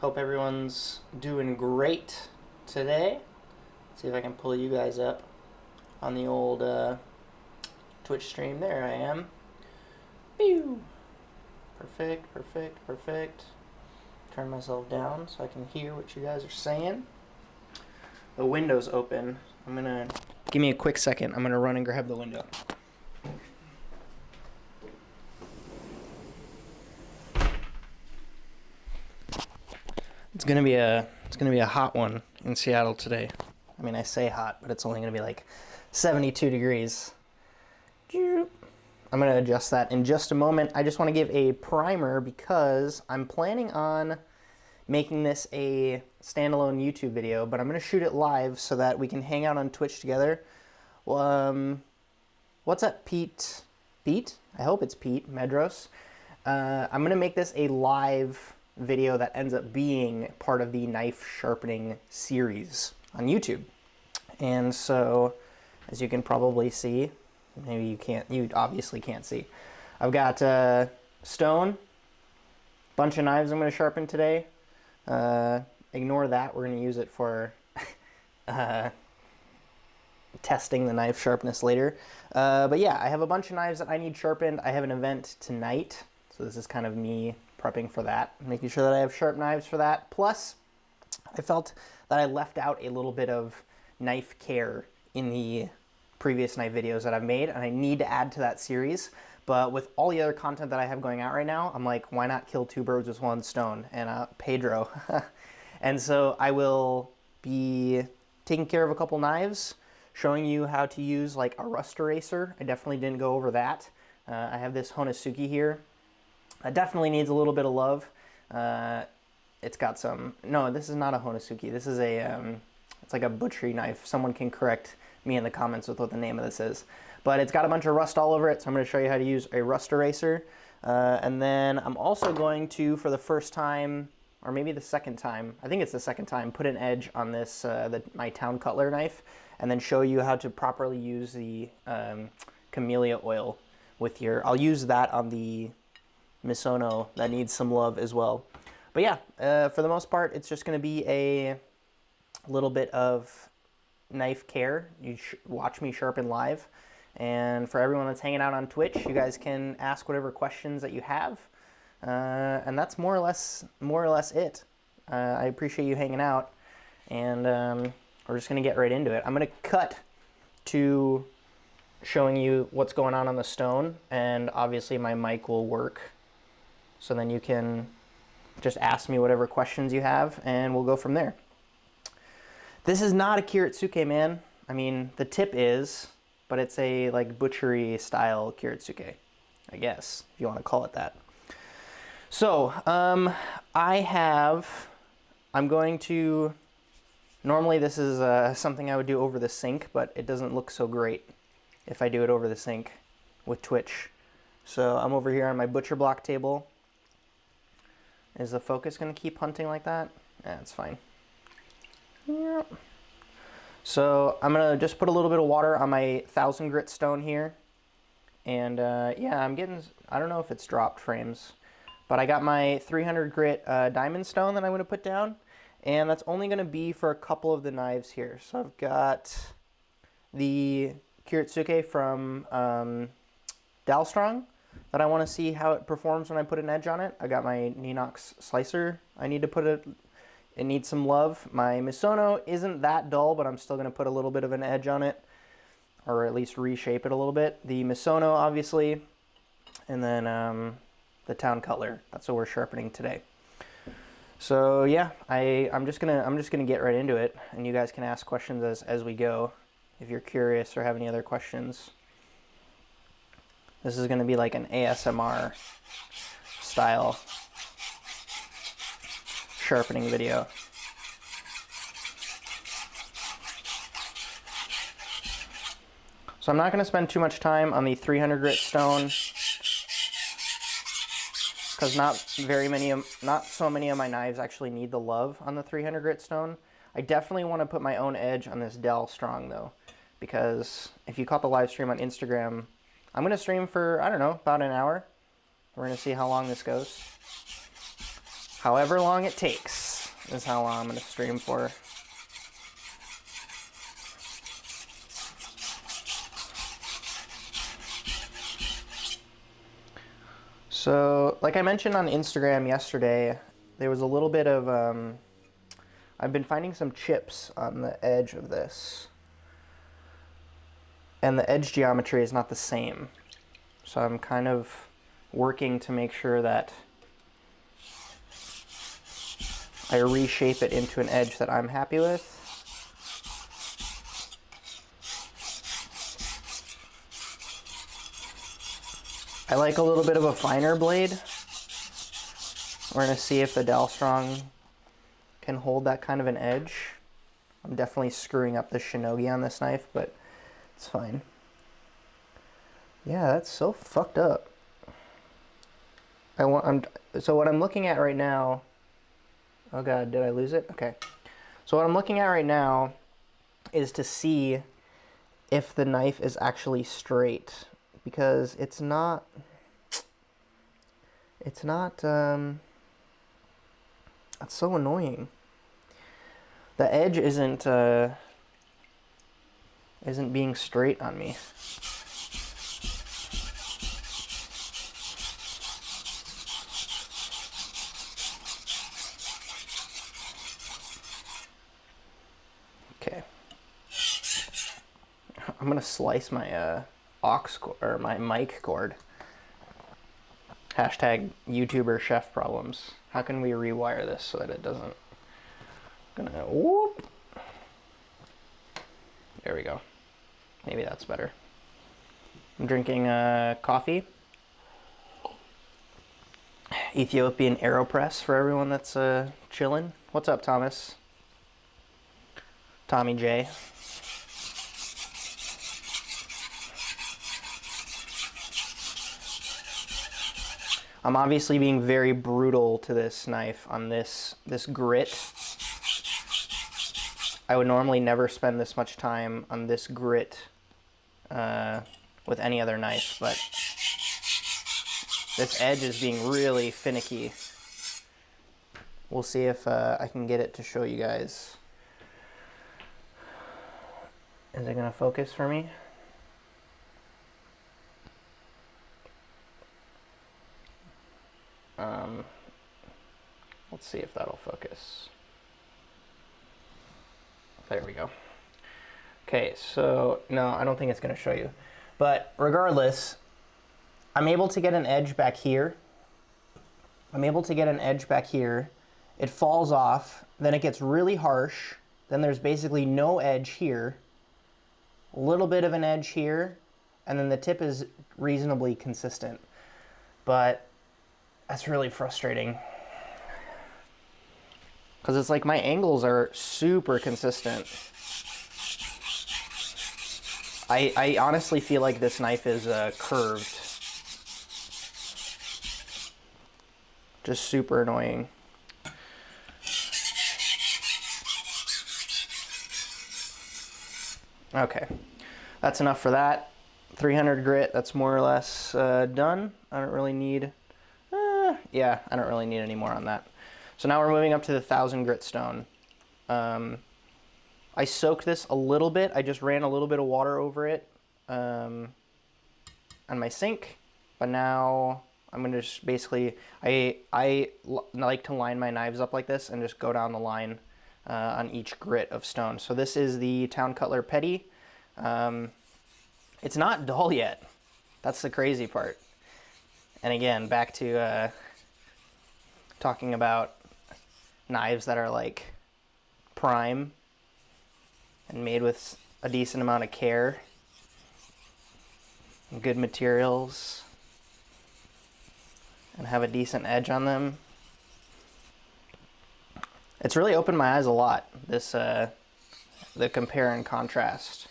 Hope everyone's doing great today. See if I can pull you guys up on the old Twitch stream. There I am. Pew! Perfect, perfect, perfect. Turn myself down so I can hear what you guys are saying. The window's open. Give me a quick second. I'm gonna run and grab the window. It's gonna be a hot one in Seattle today. I mean, I say hot, but it's only gonna be like 72 degrees. I'm gonna adjust that in just a moment. I just want to give a primer because I'm planning on making this a standalone YouTube video, but I'm gonna shoot it live so that we can hang out on Twitch together. Well, what's up, Pete? Pete? I hope it's Pete Medros. I'm gonna make this a live video that ends up being part of the knife sharpening series on YouTube. And so, as you can probably see, maybe you can't, you obviously can't see, I've got stone, bunch of knives I'm going to sharpen today. Ignore that, we're going to use it for testing the knife sharpness later. But yeah, I have a bunch of knives that I need sharpened. I have an event tonight, so this is kind of me prepping for that, making sure that I have sharp knives for that. Plus, I felt that I left out a little bit of knife care in the previous knife videos that I've made, and I need to add to that series. But with all the other content that I have going out right now, I'm like, why not kill two birds with one stone? And Pedro. And so I will be taking care of a couple knives, showing you how to use like a rust eraser. I definitely didn't go over that. I have this Honosuke here. It definitely needs a little bit of love. It's got some, no, this is not a Honosuke. This is a, it's like a butchery knife. Someone can correct me in the comments with what the name of this is. But it's got a bunch of rust all over it, so I'm gonna show you how to use a rust eraser. And then I'm also going to, for the first time, or maybe the second time, I think it's the second time, put an edge on this, my Town Cutler knife, and then show you how to properly use the Camellia Oil with your, I'll use that on the Misono that needs some love as well. But yeah, for the most part, it's just going to be a little bit of knife care. You watch me sharpen live. And for everyone that's hanging out on Twitch, you guys can ask whatever questions that you have. And that's more or less it. I appreciate you hanging out. And we're just going to get right into it. I'm going to cut to showing you what's going on the stone. And obviously my mic will work. So then you can just ask me whatever questions you have, and we'll go from there. This is not a Kiritsuke, man. I mean, the tip is, but it's a like butchery style Kiritsuke, I guess, if you want to call it that. So, I'm going to, normally this is something I would do over the sink, but it doesn't look so great if I do it over the sink with Twitch. So I'm over here on my butcher block table. Is the focus going to keep hunting like that? Yeah, it's fine. Yep. So I'm going to just put a little bit of water on my 1000 grit stone here. And yeah, I'm getting, I don't know if it's dropped frames, but I got my 300 grit diamond stone that I'm going to put down. And that's only going to be for a couple of the knives here. So I've got the Kiritsuke from Dalstrong that I want to see how it performs when I put an edge on it. I got my Ninox slicer. I need to put it needs some love. My Misono isn't that dull, but I'm still going to put a little bit of an edge on it, or at least reshape it a little bit. The Misono, obviously, and then the Town Cutler. That's what we're sharpening today. So yeah, I'm just gonna get right into it, and you guys can ask questions as we go if you're curious or have any other questions. This is going to be like an ASMR style sharpening video. So I'm not going to spend too much time on the 300 grit stone because not so many of my knives actually need the love on the 300 grit stone. I definitely want to put my own edge on this Dalstrong though, because if you caught the live stream on Instagram, I'm going to stream for, I don't know, about an hour. We're going to see how long this goes. However long it takes. is how long I'm going to stream for. So, like I mentioned on Instagram yesterday, there was a little bit of, I've been finding some chips on the edge of this. And the edge geometry is not the same. So I'm kind of working to make sure that I reshape it into an edge that I'm happy with. I like a little bit of a finer blade. We're going to see if the Dalstrong can hold that kind of an edge. I'm definitely screwing up the shinogi on this knife, but it's fine. Yeah, that's so fucked up. So what I'm looking at right now... Oh god, did I lose it? Okay. So what I'm looking at right now is to see if the knife is actually straight. Because it's not... It's so annoying. The edge isn't being straight on me. Okay. I'm gonna slice my aux cord, or my mic cord. Hashtag YouTuber chef problems. How can we rewire this so that it doesn't... Gonna whoop. There we go. Maybe that's better. I'm drinking coffee. Ethiopian AeroPress for everyone that's chilling. What's up, Thomas? Tommy J. I'm obviously being very brutal to this knife on this grit. I would normally never spend this much time on this grit with any other knife, but this edge is being really finicky. We'll see if I can get it to show you guys. Is it gonna focus for me? Let's see if that'll focus. There we go. Okay, so no, I don't think it's gonna show you. But regardless, I'm able to get an edge back here. It falls off, then it gets really harsh. Then there's basically no edge here. A little bit of an edge here, and then the tip is reasonably consistent. But that's really frustrating. Because it's like my angles are super consistent. I honestly feel like this knife is curved. Just super annoying. Okay, that's enough for that. 300 grit, that's more or less done. I don't really need, I don't really need any more on that. So now we're moving up to the 1000 grit stone. I soaked this a little bit. I just ran a little bit of water over it on my sink. But now I'm gonna just basically, I like to line my knives up like this and just go down the line on each grit of stone. So this is the Town Cutler Petty. It's not dull yet. That's the crazy part. And again, back to talking about knives that are like prime and made with a decent amount of care and good materials and have a decent edge on them. It's really opened my eyes a lot, this the compare and contrast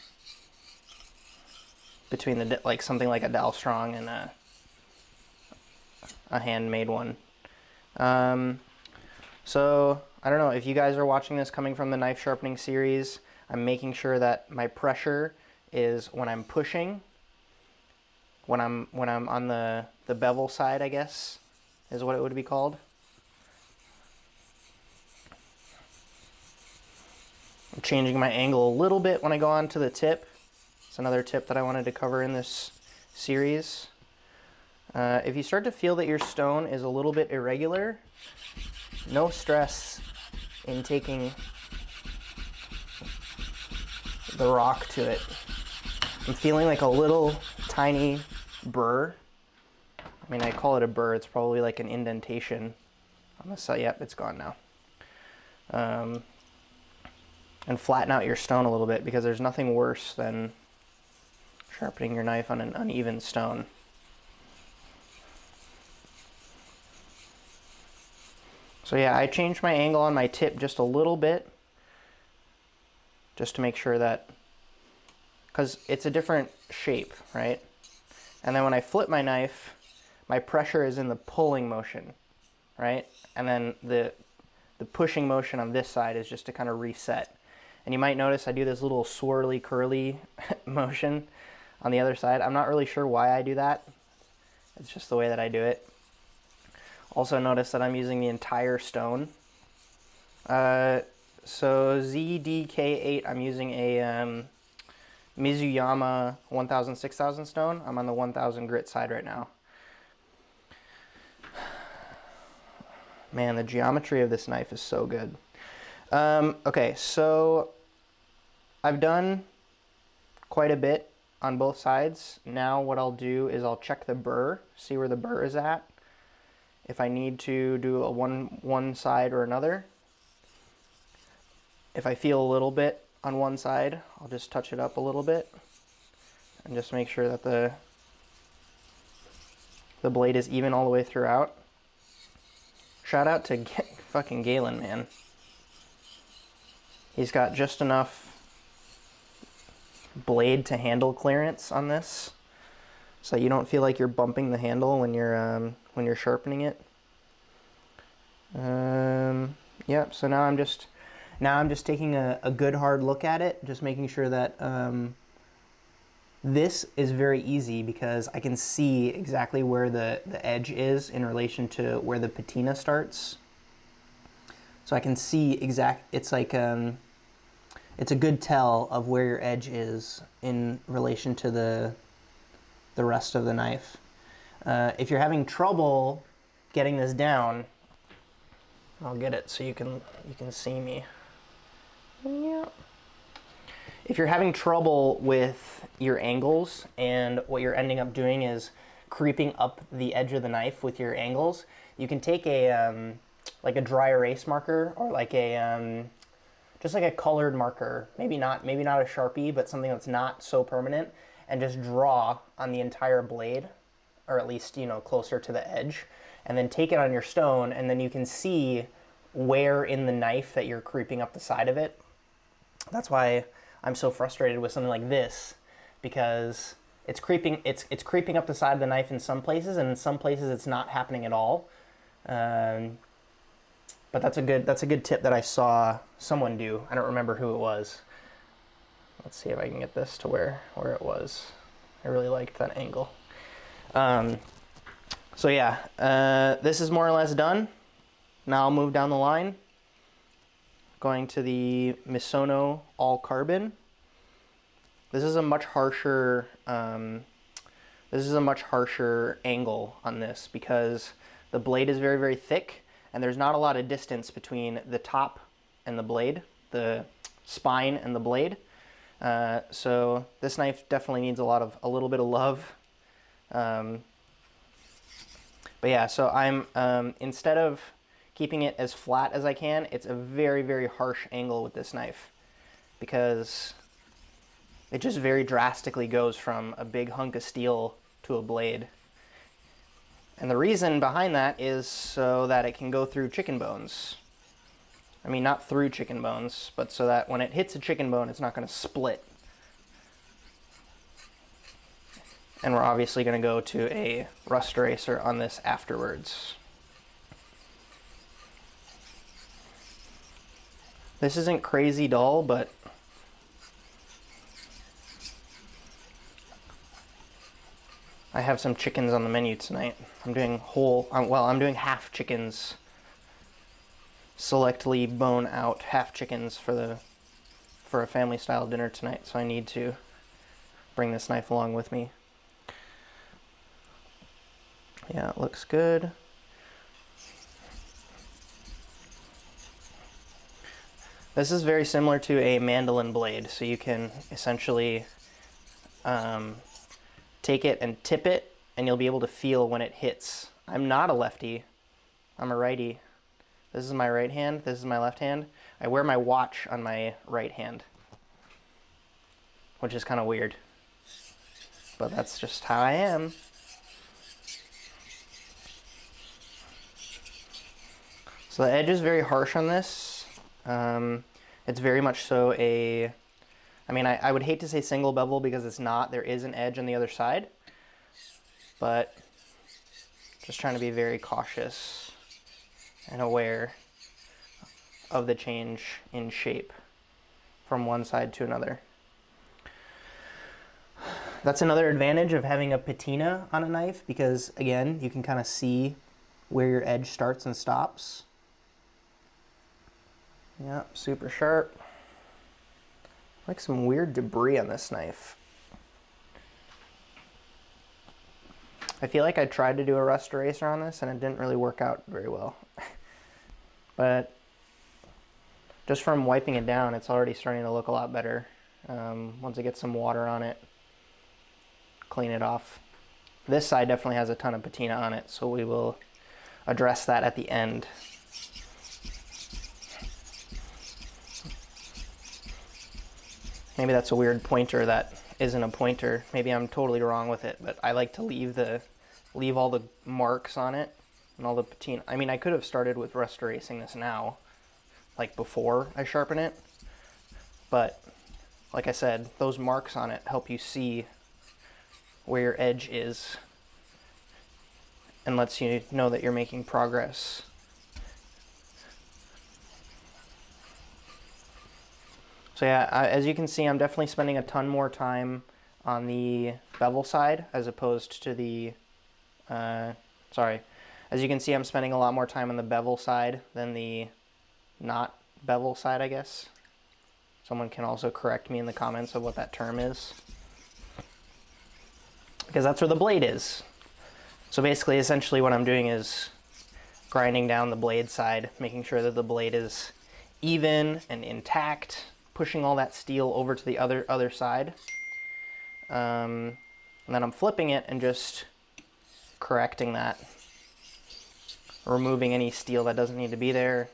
between the like something like a Dalstrong and a handmade one. So I don't know if you guys are watching this coming from the knife sharpening series. I'm making sure that my pressure is when I'm pushing, when I'm on the bevel side, I guess is what it would be called. I'm changing my angle a little bit when I go on to the tip. It's another tip that I wanted to cover in this series. If you start to feel that your stone is a little bit irregular, no stress in taking the rock to it. I'm feeling like a little tiny burr. I mean, I call it a burr. It's probably like an indentation on the side. Yep, it's gone now. And flatten out your stone a little bit, because there's nothing worse than sharpening your knife on an uneven stone. So yeah, I changed my angle on my tip just a little bit, just to make sure that, because it's a different shape, right? And then when I flip my knife, my pressure is in the pulling motion, right? And then the pushing motion on this side is just to kind of reset. And you might notice I do this little swirly curly motion on the other side. I'm not really sure why I do that. It's just the way that I do it. Also notice that I'm using the entire stone. So ZDK8, I'm using a Mizuyama 1000, 6000 stone. I'm on the 1000 grit side right now. Man, the geometry of this knife is so good. Okay, so I've done quite a bit on both sides. Now what I'll do is I'll check the burr, see where the burr is at. If I need to do a one side or another. If I feel a little bit on one side, I'll just touch it up a little bit and just make sure that the blade is even all the way throughout. Shout out to fucking Galen, man. He's got just enough blade to handle clearance on this, so you don't feel like you're bumping the handle when you're sharpening it. Yep. So now I'm just taking a good hard look at it, just making sure that this is very easy because I can see exactly where the edge is in relation to where the patina starts. So I can see it's like it's a good tell of where your edge is in relation to the rest of the knife. If you're having trouble getting this down, I'll get it so you can see me. Yeah. If you're having trouble with your angles and what you're ending up doing is creeping up the edge of the knife with your angles, you can take a like a dry erase marker or like a just like a colored marker, maybe not a Sharpie, but something that's not so permanent, and just draw on the entire blade, or at least, you know, closer to the edge, and then take it on your stone, and then you can see where in the knife that you're creeping up the side of it. That's why I'm so frustrated with something like this, because it's creeping up the side of the knife in some places, and in some places it's not happening at all. But that's a good tip that I saw someone do. I don't remember who it was. Let's see if I can get this to where it was. I really liked that angle. So yeah, this is more or less done. Now I'll move down the line, going to the Misono all carbon. This is a much harsher angle on this because the blade is very, very thick, and there's not a lot of distance between the top and the blade, the spine and the blade. So this knife definitely needs a little bit of love. But yeah, so I'm, instead of keeping it as flat as I can, it's a very, very harsh angle with this knife because it just very drastically goes from a big hunk of steel to a blade. And the reason behind that is so that it can go through chicken bones. I mean, not through chicken bones, but so that when it hits a chicken bone, it's not going to split. And we're obviously going to go to a rust eraser on this afterwards. This isn't crazy dull, but I have some chickens on the menu tonight. I'm doing half chickens, selectively bone out half chickens for the for a family style dinner tonight, so I need to bring this knife along with me. Yeah, it looks good. This is very similar to a mandolin blade, so you can essentially take it and tip it, and you'll be able to feel when it hits. I'm not a lefty, I'm a righty. This is my right hand, this is my left hand. I wear my watch on my right hand, which is kind of weird, but that's just how I am. So the edge is very harsh on this. It's very much so a, I mean, I would hate to say single bevel because it's not. There is an edge on the other side, but just trying to be very cautious and aware of the change in shape from one side to another. That's another advantage of having a patina on a knife, because again, you can kind of see where your edge starts and stops. Yep, super sharp. Like some weird debris on this knife. I feel like I tried to do a rust eraser on this and it didn't really work out very well. But just from wiping it down, it's already starting to look a lot better. Once I get some water on it, clean it off. This side definitely has a ton of patina on it, so we will address that at the end. Maybe that's a weird pointer that isn't a pointer. Maybe I'm totally wrong with it, but I like to leave all the marks on it and all the patina. I mean, I could have started with rust erasing this now, like before I sharpen it, but like I said, those marks on it help you see where your edge is and lets you know that you're making progress. So yeah, as you can see, I'm definitely spending a ton more time on the bevel side as opposed to the, as you can see, I'm spending a lot more time on the bevel side than the not bevel side, I guess. Someone can also correct me in the comments of what that term is, because that's where the blade is. So basically, essentially what I'm doing is grinding down the blade side, making sure that the blade is even and intact, pushing all that steel over to the other side. And then I'm flipping it and just correcting that, removing any steel that doesn't need to be there,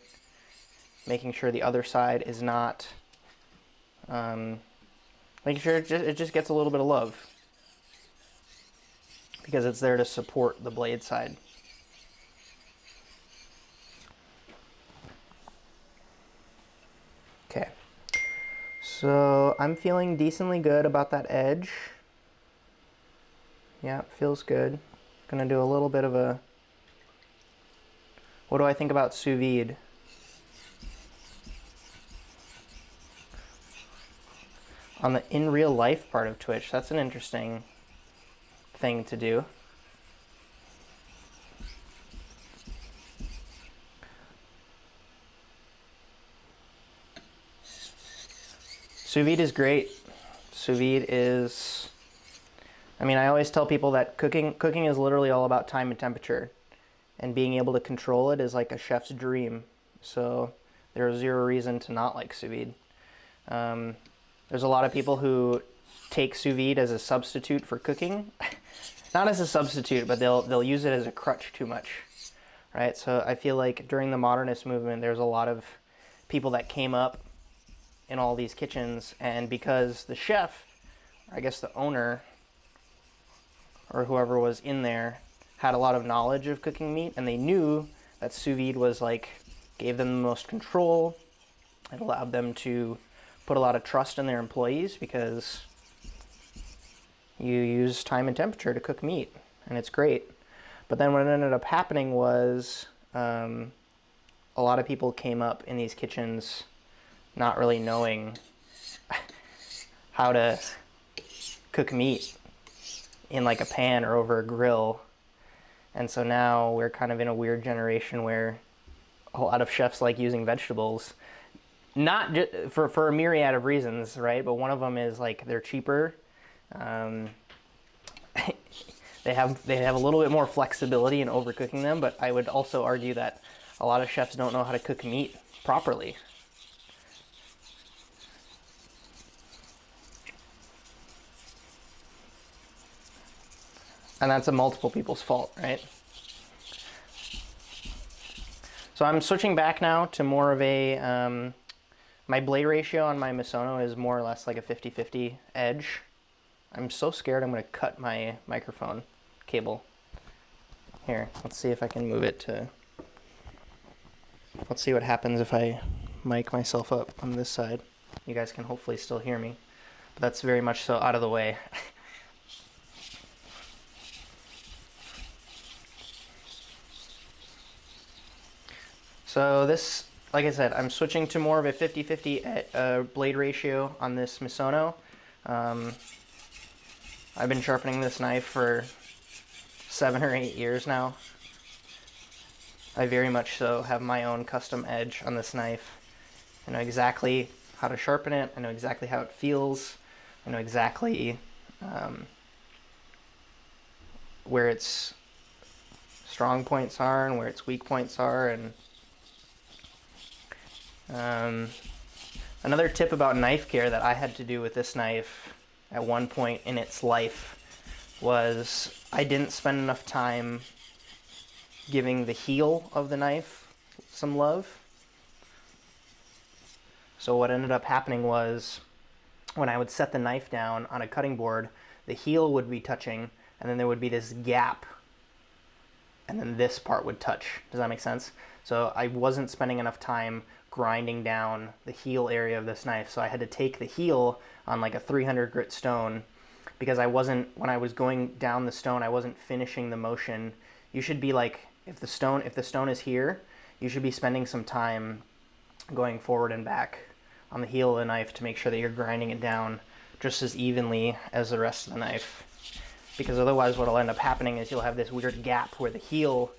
making sure the other side is not, making sure it just gets a little bit of love, because it's there to support the blade side. Okay. So I'm feeling decently good about that edge. Yeah, it feels good. Gonna do a little bit of a, what do I think about sous vide? On the in real life part of Twitch, that's an interesting thing to do. Sous vide is great. Sous vide is, I mean, I always tell people that cooking is literally all about time and temperature, and being able to control it is like a chef's dream. So there's zero reason to not like sous vide. There's a lot of people who take sous vide as a substitute for cooking. Not as a substitute, but they'll use it as a crutch too much, right? So I feel like during the modernist movement, there's a lot of people that came up in all these kitchens, and because the chef, or I guess the owner, or whoever was in there, had a lot of knowledge of cooking meat, and they knew that sous vide was like, gave them the most control. It allowed them to put a lot of trust in their employees, because you use time and temperature to cook meat, and it's great. But then what ended up happening was a lot of people came up in these kitchens not really knowing how to cook meat in like a pan or over a grill. And so now we're kind of in a weird generation where a lot of chefs like using vegetables. Not just for a myriad of reasons, right? But one of them is like they're cheaper. Um, they have a little bit more flexibility in overcooking them, but I would also argue that a lot of chefs don't know how to cook meat properly. And that's a multiple people's fault, right? So I'm switching back now to more of a, my blade ratio on my Misono is more or less like a 50-50 edge. I'm so scared I'm gonna cut my microphone cable. Here, let's see if I can move it to, let's see what happens if I mic myself up on this side. You guys can hopefully still hear me, but that's very much so out of the way. So this, like I said, I'm switching to more of a 50-50 blade ratio on this Misono. I've been sharpening this knife for 7 or 8 years now. I very much so have my own custom edge on this knife. I know exactly how to sharpen it. I know exactly how it feels. I know exactly where its strong points are and where its weak points are. And another tip about knife care that I had to do with this knife at one point in its life was I didn't spend enough time giving the heel of the knife some love. So what ended up happening was when I would set the knife down on a cutting board, the heel would be touching, and then there would be this gap, and then this part would touch. Does that make sense? So I wasn't spending enough time grinding down the heel area of this knife, so I had to take the heel on like a 300 grit stone, because I wasn't, when I was going down the stone, I wasn't finishing the motion. You should be like, if the stone is here, you should be spending some time going forward and back on the heel of the knife to make sure that you're grinding it down just as evenly as the rest of the knife. Because otherwise what will end up happening is you'll have this weird gap where the heel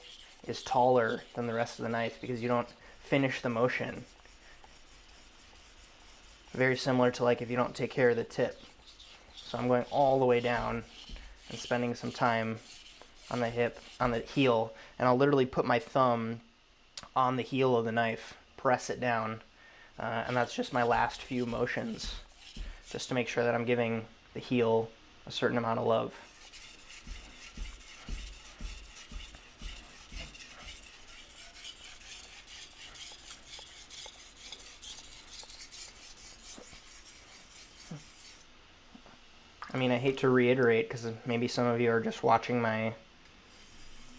is taller than the rest of the knife because you don't finish the motion. Very similar to like if you don't take care of the tip. So I'm going all the way down and spending some time on the heel, and I'll literally put my thumb on the heel of the knife, press it down, and that's just my last few motions, just to make sure that I'm giving the heel a certain amount of love. I mean, I hate to reiterate because maybe some of you are just watching my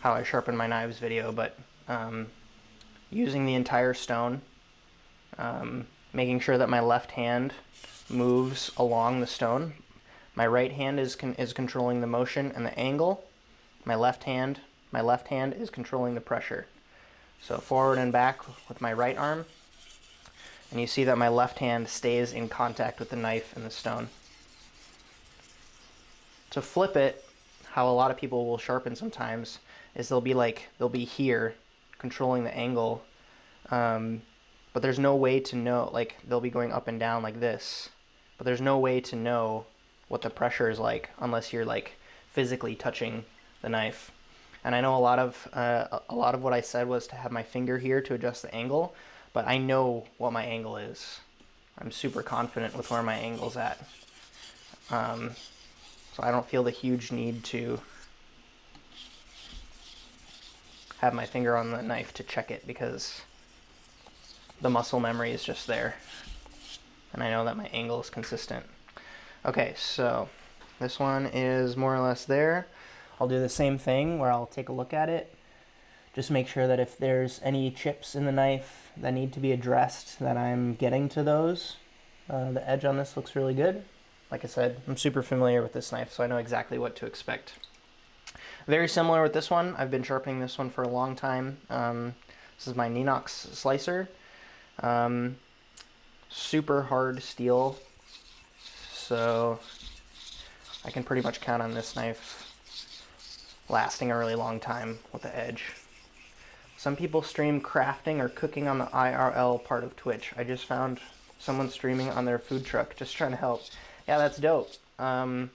how I sharpen my knives video, but using the entire stone, making sure that my left hand moves along the stone. My right hand is controlling the motion and the angle. My left hand is controlling the pressure. So forward and back with my right arm, and you see that my left hand stays in contact with the knife and the stone. To flip it, how a lot of people will sharpen sometimes is they'll be here controlling the angle, but there's no way to know, like they'll be going up and down like this, but there's no way to know what the pressure is like unless you're like physically touching the knife. And I know a lot of what I said was to have my finger here to adjust the angle, but I know what my angle is. I'm super confident with where my angle's at. So I don't feel the huge need to have my finger on the knife to check it because the muscle memory is just there. And I know that my angle is consistent. Okay, so this one is more or less there. I'll do the same thing where I'll take a look at it. Just make sure that if there's any chips in the knife that need to be addressed, that I'm getting to those. The edge on this looks really good. Like I said, I'm super familiar with this knife, so I know exactly what to expect. Very similar with this one. I've been sharpening this one for a long time. This is my Ninox slicer. Super hard steel, so I can pretty much count on this knife lasting a really long time with the edge. Some people stream crafting or cooking on the IRL part of Twitch. I just found someone streaming on their food truck, just trying to help. Yeah, that's dope. I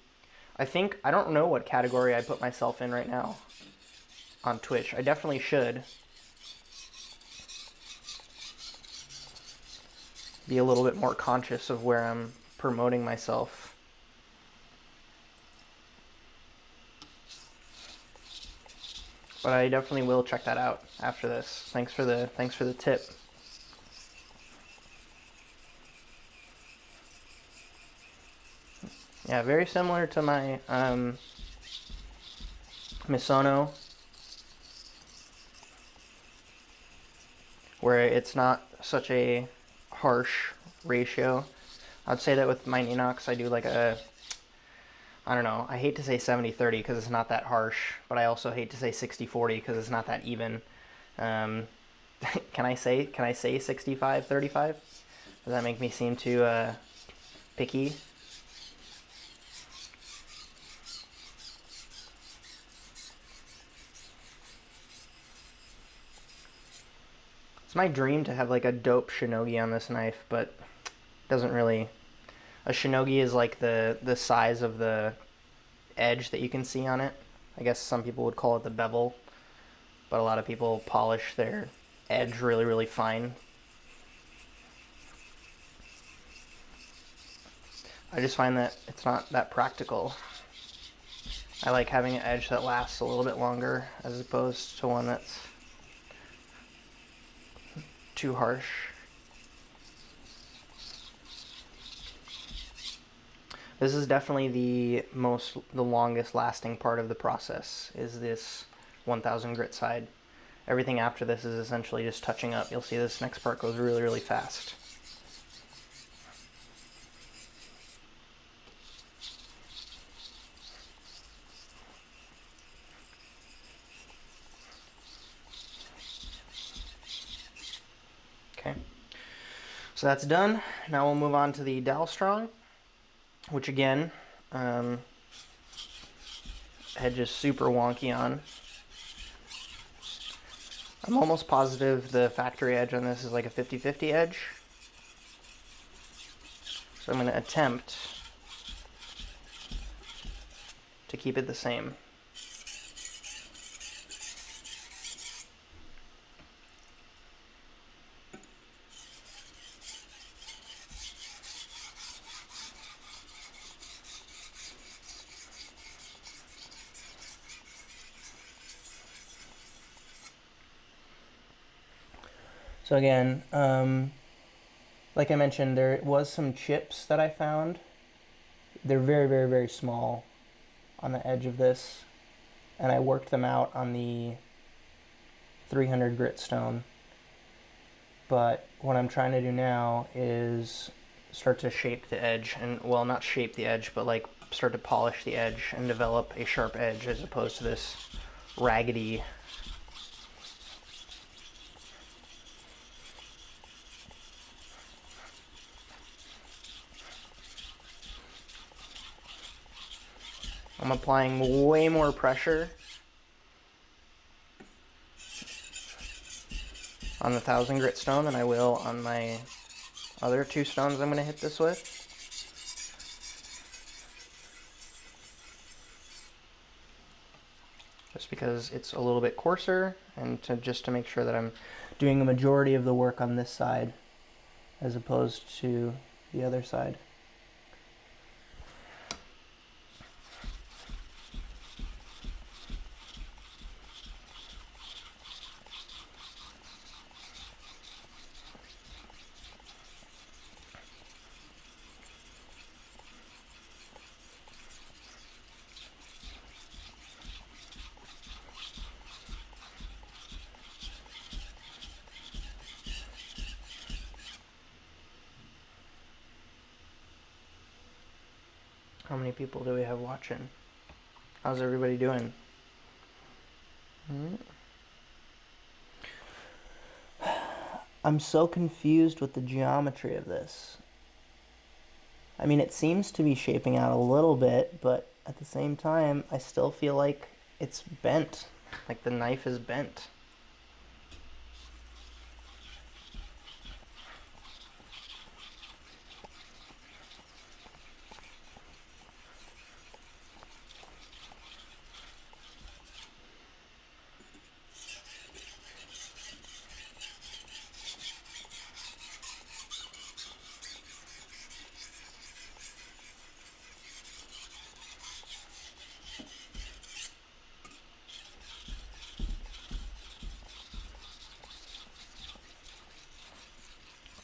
don't know what category I put myself in right now on Twitch. I definitely should be a little bit more conscious of where I'm promoting myself. But I definitely will check that out after this. Thanks for the tip. Yeah, very similar to my Misono, where it's not such a harsh ratio. I'd say that with my Inox, I do like a, I don't know, I hate to say 70-30 because it's not that harsh, but I also hate to say 60-40 because it's not that even. Can I say 65-35? Does that make me seem too picky? It's my dream to have like a dope shinogi on this knife, but it doesn't really. A shinogi is like the size of the edge that you can see on it. I guess some people would call it the bevel, but a lot of people polish their edge really, really fine. I just find that it's not that practical. I like having an edge that lasts a little bit longer as opposed to one that's too harsh. This is definitely the longest lasting part of the process, is this 1000 grit side. Everything after this is essentially just touching up. You'll see this next part goes really, really fast. Okay, so that's done. Now we'll move on to the Dalstrong, which again, edge is super wonky on. I'm almost positive the factory edge on this is like a 50-50 edge. So I'm going to attempt to keep it the same. So again, like I mentioned, there was some chips that I found. They're very, very, very small on the edge of this, and I worked them out on the 300 grit stone. But what I'm trying to do now is start to shape the edge, and well, not shape the edge, but like start to polish the edge and develop a sharp edge as opposed to this raggedy I'm applying way more pressure on the 1000 grit stone than I will on my other two stones I'm going to hit this with. Just because it's a little bit coarser, and just to make sure that I'm doing a majority of the work on this side as opposed to the other side. How many people do we have watching? How's everybody doing? I'm so confused with the geometry of this. I mean, it seems to be shaping out a little bit, but at the same time, I still feel like it's bent. Like the knife is bent.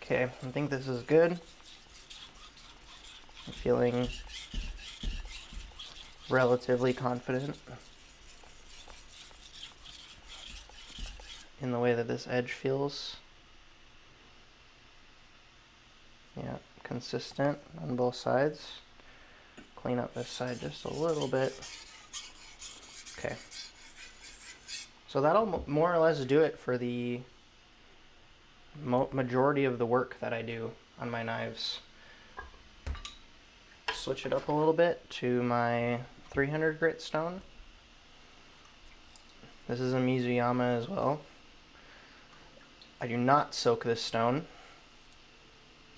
Okay, I think this is good. I'm feeling relatively confident in the way that this edge feels. Yeah, consistent on both sides. Clean up this side just a little bit. Okay. So that'll more or less do it for the majority of the work that I do on my knives. Switch it up a little bit to my 300 grit stone. This is a Mizuyama as well. I do not soak this stone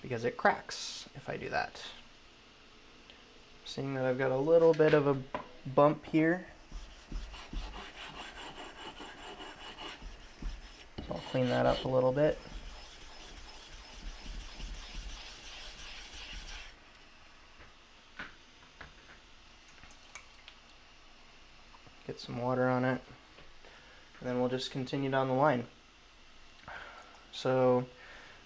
because it cracks if I do that. Seeing that I've got a little bit of a bump here, so I'll clean that up a little bit. Get some water on it, and then we'll just continue down the line. So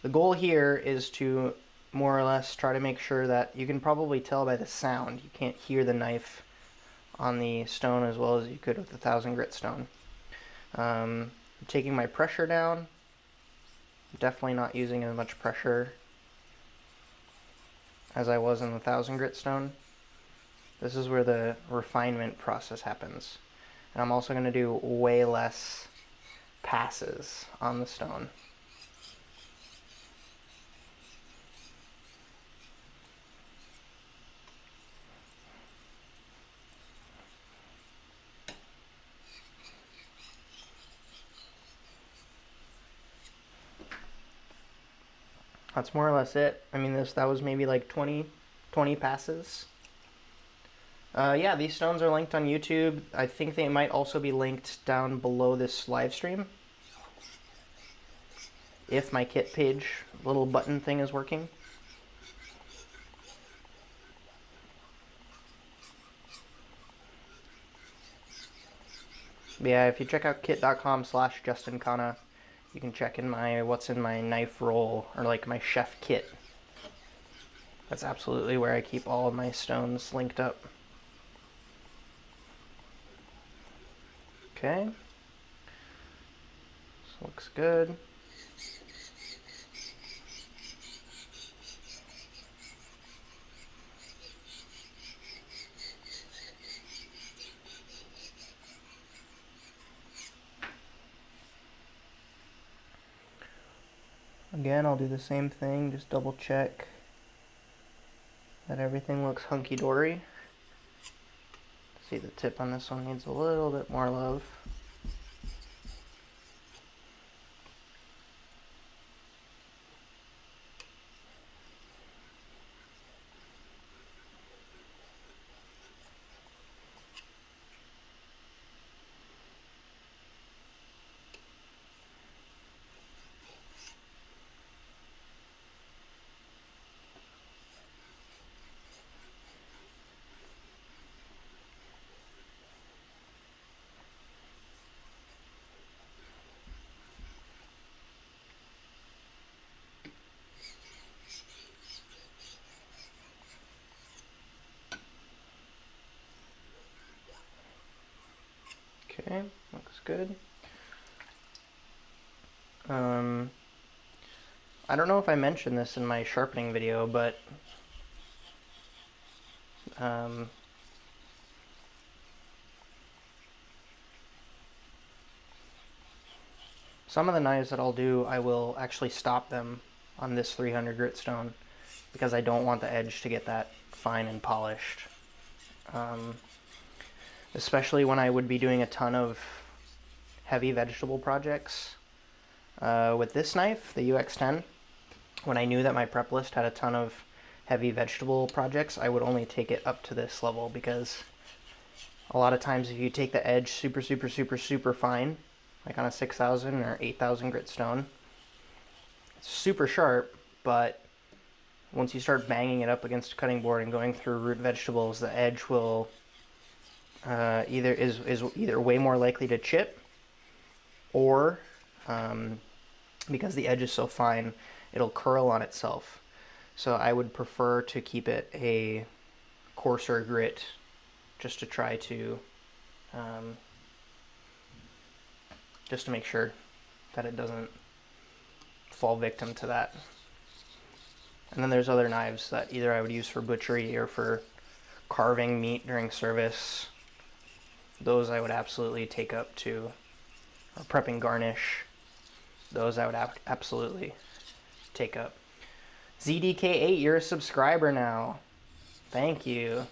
the goal here is to more or less try to make sure that you can probably tell by the sound. You can't hear the knife on the stone as well as you could with the 1000 grit stone. I'm taking my pressure down. Definitely not using as much pressure as I was in the 1000 grit stone. This is where the refinement process happens. And I'm also going to do way less passes on the stone. That's more or less it. I mean, that was maybe like 20 passes. Yeah, these stones are linked on YouTube. I think they might also be linked down below this live stream. If my kit page little button thing is working. But yeah, if you check out kit.com/Justin Khanna, you can check in my what's in my knife roll, or like my chef kit. That's absolutely where I keep all of my stones linked up. Okay. This looks good. Again, I'll do the same thing, just double check that everything looks hunky-dory. See, the tip on this one needs a little bit more love. Okay, looks good. I don't know if I mentioned this in my sharpening video, but some of the knives that I'll do, I will actually stop them on this 300 grit stone because I don't want the edge to get that fine and polished. Especially when I would be doing a ton of heavy vegetable projects. With this knife, the UX10, when I knew that my prep list had a ton of heavy vegetable projects, I would only take it up to this level because a lot of times if you take the edge super fine, like on a 6000 or 8000 grit stone, it's super sharp, but once you start banging it up against a cutting board and going through root vegetables, the edge will either way more likely to chip, or because the edge is so fine, it'll curl on itself. So I would prefer to keep it a coarser grit, just to try to just to make sure that it doesn't fall victim to that. And then there's other knives that either I would use for butchery or for carving meat during service. Those I would absolutely take up to, or prepping garnish. Those I would absolutely take up. ZDK8, you're a subscriber now. Thank you.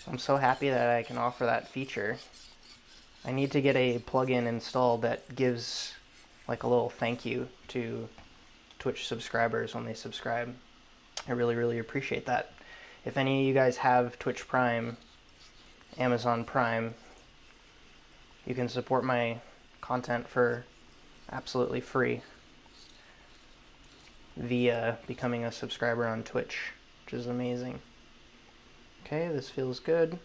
I'm so happy that I can offer that feature. I need to get a plugin installed that gives like a little thank you to Twitch subscribers when they subscribe. I really, really appreciate that. If any of you guys have Twitch Prime, Amazon Prime, you can support my content for absolutely free via becoming a subscriber on Twitch, which is amazing. Okay, this feels good.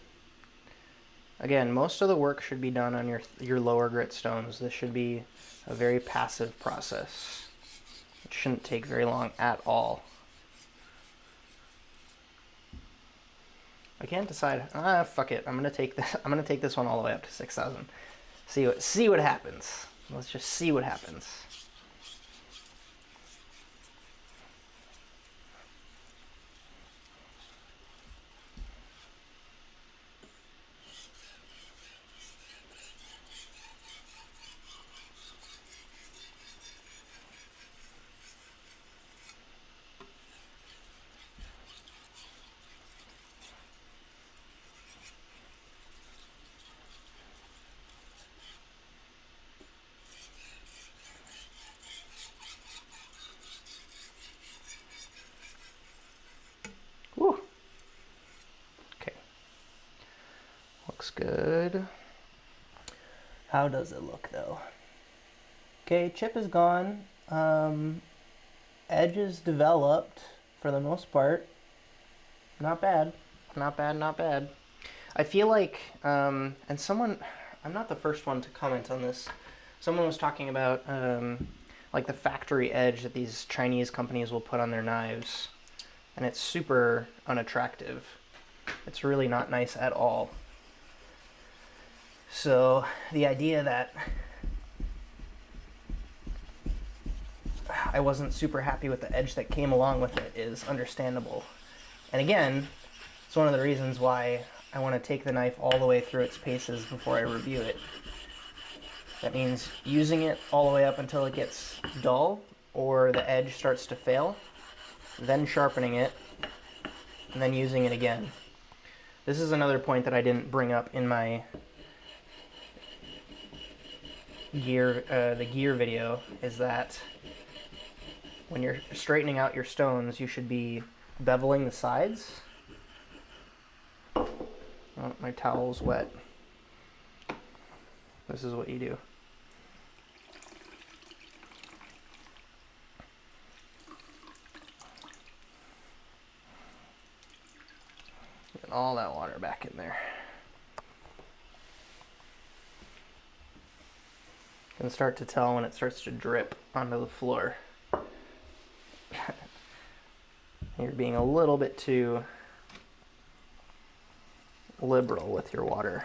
Again, most of the work should be done on your lower grit stones. This should be a very passive process. It shouldn't take very long at all. I can't decide. Fuck it. I'm gonna take this one all the way up to 6,000. See what happens. Let's just see what happens. Woo. Okay. Looks good. How does it look though? Okay, chip is gone. Edge is developed for the most part. Not bad. Not bad, not bad. I feel like, and someone, I'm not the first one to comment on this. Someone was talking about like the factory edge that these Chinese companies will put on their knives. And it's super unattractive. It's really not nice at all. So the idea that I wasn't super happy with the edge that came along with it is understandable. And again, it's one of the reasons why I want to take the knife all the way through its paces before I review it. That means using it all the way up until it gets dull or the edge starts to fail, then sharpening it, and then using it again. This is another point that I didn't bring up in my the gear video, is that when you're straightening out your stones, you should be beveling the sides. Oh, my towel's wet. This is what you do. Get all that water back in there. You can start to tell when it starts to drip onto the floor. You're being a little bit too liberal with your water.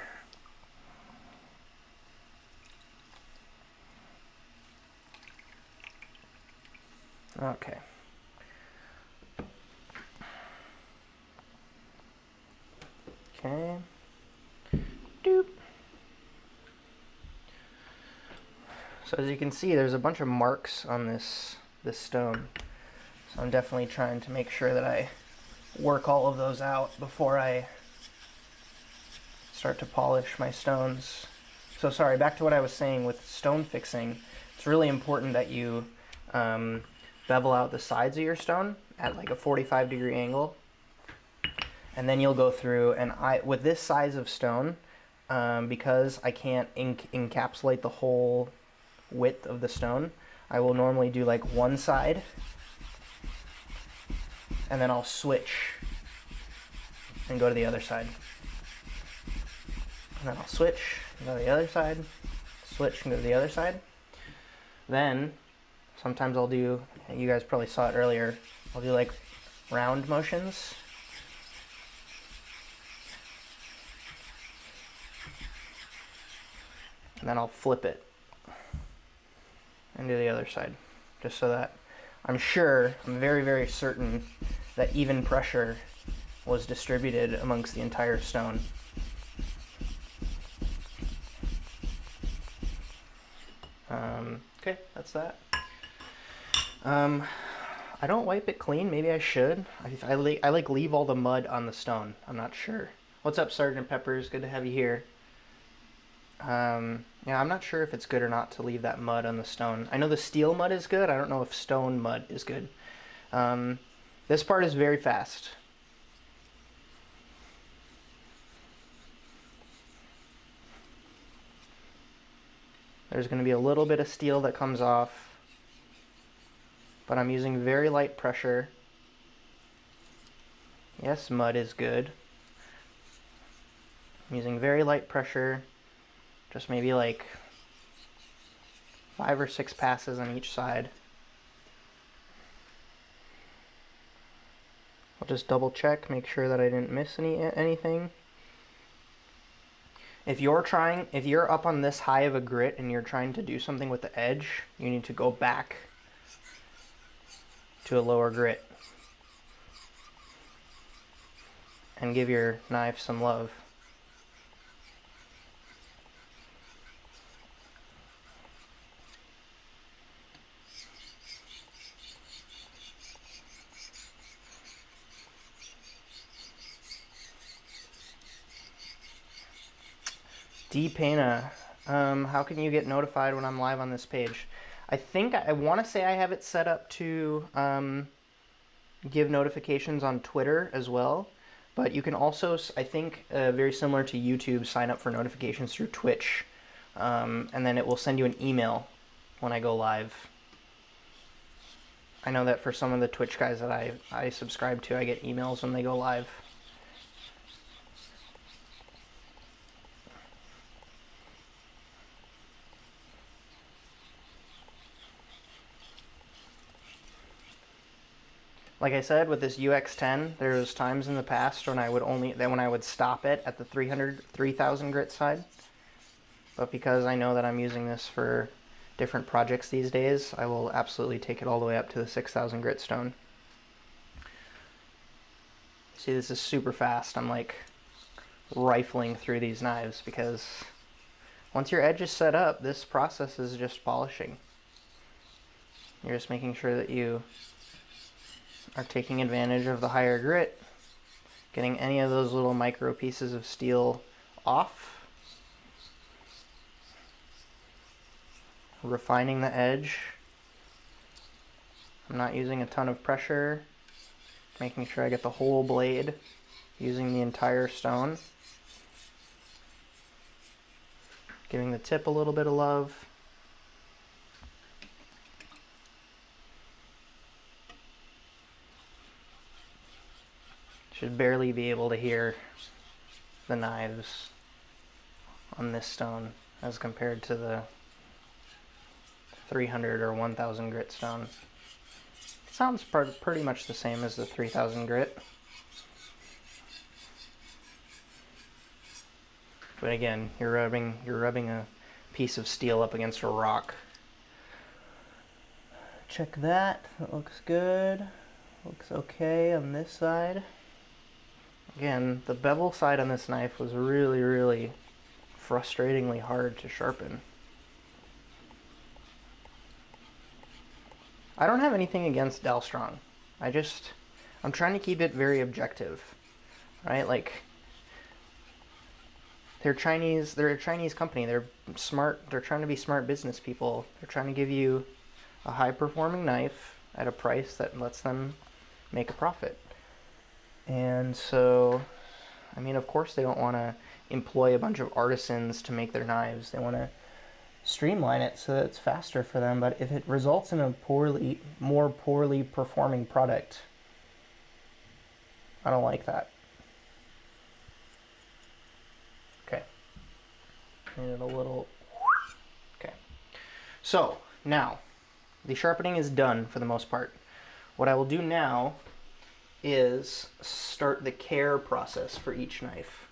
Okay. Okay. Doop. So as you can see, there's a bunch of marks on this stone. So I'm definitely trying to make sure that I work all of those out before I start to polish my stones. So sorry, back to what I was saying with stone fixing. It's really important that you bevel out the sides of your stone at like a 45-degree angle. And then you'll go through, and with this size of stone, because I can't encapsulate the whole width of the stone, I will normally do like one side, and then I'll switch and go to the other side. And then I'll switch and go to the other side, switch and go to the other side. Then sometimes I'll do You guys probably saw it earlier. I'll do like round motions. And then I'll flip it and do the other side, just so that I'm very, very certain that even pressure was distributed amongst the entire stone. Okay, that's that. I don't wipe it clean. Maybe I should. I like leave all the mud on the stone. I'm not sure. What's up, Sergeant Peppers? Good to have you here. Yeah, I'm not sure if it's good or not to leave that mud on the stone. I know the steel mud is good. I don't know if stone mud is good. This part is very fast. There's going to be a little bit of steel that comes off, but I'm using very light pressure. Yes, mud is good. I'm using very light pressure, just maybe like 5 or 6 passes on each side. I'll just double check, make sure that I didn't miss anything. If you're up on this high of a grit and you're trying to do something with the edge, you need to go back to a lower grit and give your knife some love. D-Pana, how can you get notified when I'm live on this page? I want to say I have it set up to give notifications on Twitter as well, but you can also, I think, very similar to YouTube, sign up for notifications through Twitch, and then it will send you an email when I go live. I know that for some of the Twitch guys that I subscribe to, I get emails when they go live. Like I said, with this UX10, there's times in the past when I would stop it at the 3,000 grit side. But because I know that I'm using this for different projects these days, I will absolutely take it all the way up to the 6,000 grit stone. See, this is super fast. I'm like rifling through these knives because once your edge is set up, this process is just polishing. You're just making sure that you are taking advantage of the higher grit, getting any of those little micro pieces of steel off, refining the edge. I'm not using a ton of pressure, making sure I get the whole blade, using the entire stone, giving the tip a little bit of love. Should barely be able to hear the knives on this stone as compared to the 300 or 1000 grit stone. It sounds pretty much the same as the 3000 grit. But again, you're rubbing a piece of steel up against a rock. Check that. That looks good. Looks okay on this side. Again, the bevel side on this knife was really, really frustratingly hard to sharpen. I don't have anything against Dalstrong. I'm trying to keep it very objective, right? Like, they're a Chinese company. They're smart. They're trying to be smart business people. They're trying to give you a high-performing knife at a price that lets them make a profit. And so, I mean, of course they don't want to employ a bunch of artisans to make their knives. They want to streamline it so that it's faster for them. But if it results in a more poorly performing product, I don't like that. Okay. Need it a little. Okay. So, now, the sharpening is done for the most part. What I will do now is start the care process for each knife.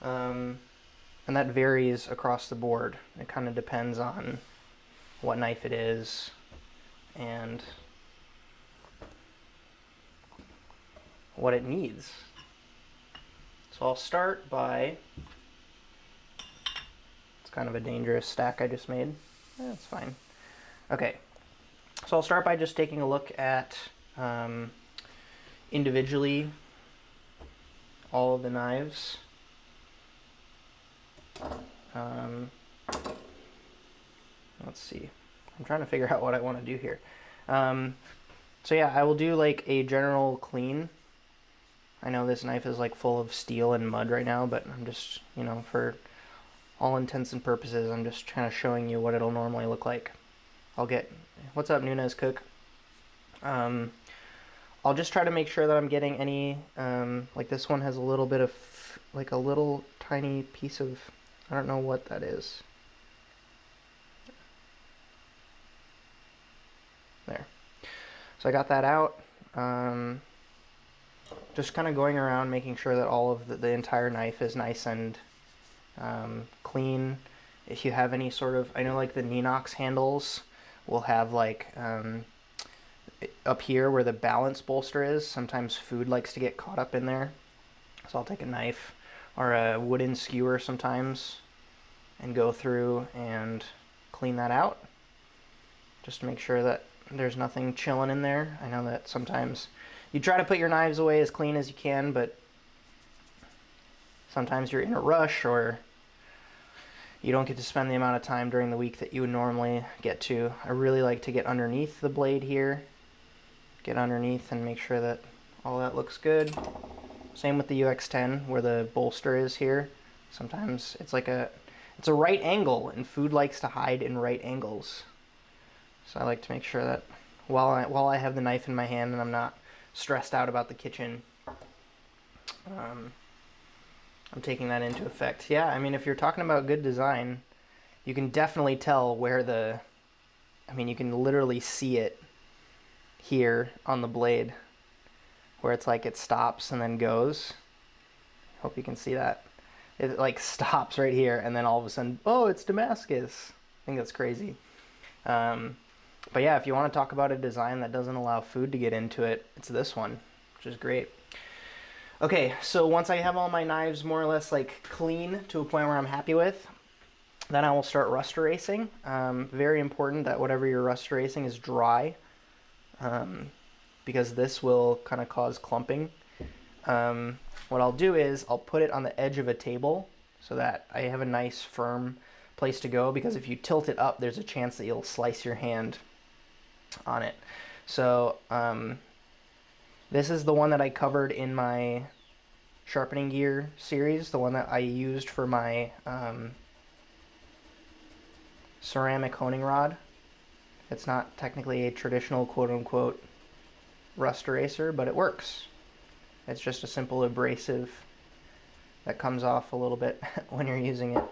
And that varies across the board. It kind of depends on what knife it is and what it needs. So I'll start by, it's kind of a dangerous stack I just made. That's fine. Okay, so I'll start by just taking a look at individually all of the knives. Let's see. I'm trying to figure out what I want to do here. So yeah, I will do like a general clean. I know this knife is like full of steel and mud right now, but I'm just, you know, for all intents and purposes, I'm just kind of showing you what it'll normally look like. I'll get, what's up, Nunez Cook? I'll just try to make sure that I'm getting any, like this one has a little bit of, like a little tiny piece of, I don't know what that is. There. So I got that out. Just kind of going around making sure that all of the entire knife is nice and clean. If you have any sort of, I know like the Ninox handles will have like up here where the balance bolster is, sometimes food likes to get caught up in there. So I'll take a knife or a wooden skewer sometimes and go through and clean that out just to make sure that there's nothing chilling in there. I know that sometimes you try to put your knives away as clean as you can, but sometimes you're in a rush or you don't get to spend the amount of time during the week that you would normally get to. I really like to get underneath the blade here, get underneath and make sure that all that looks good. Same with the UX10 where the bolster is here. Sometimes it's like it's a right angle, and food likes to hide in right angles. So I like to make sure that while I have the knife in my hand and I'm not stressed out about the kitchen, I'm taking that into effect. Yeah, I mean, if you're talking about good design, you can definitely tell where I mean, you can literally see it here on the blade, where it's like it stops and then goes. Hope you can see that. It like stops right here and then all of a sudden, oh, it's Damascus. I think that's crazy. But yeah, if you want to talk about a design that doesn't allow food to get into it, it's this one, which is great. Okay, so once I have all my knives more or less like clean to a point where I'm happy with, then I will start rust erasing. Very important that whatever you're rust erasing is dry, because this will kind of cause clumping. What I'll do is I'll put it on the edge of a table so that I have a nice firm place to go, because if you tilt it up, there's a chance that you'll slice your hand on it. So this is the one that I covered in my sharpening gear series, the one that I used for my ceramic honing rod. It's not technically a traditional quote-unquote rust eraser, but it works. It's just a simple abrasive that comes off a little bit when you're using it.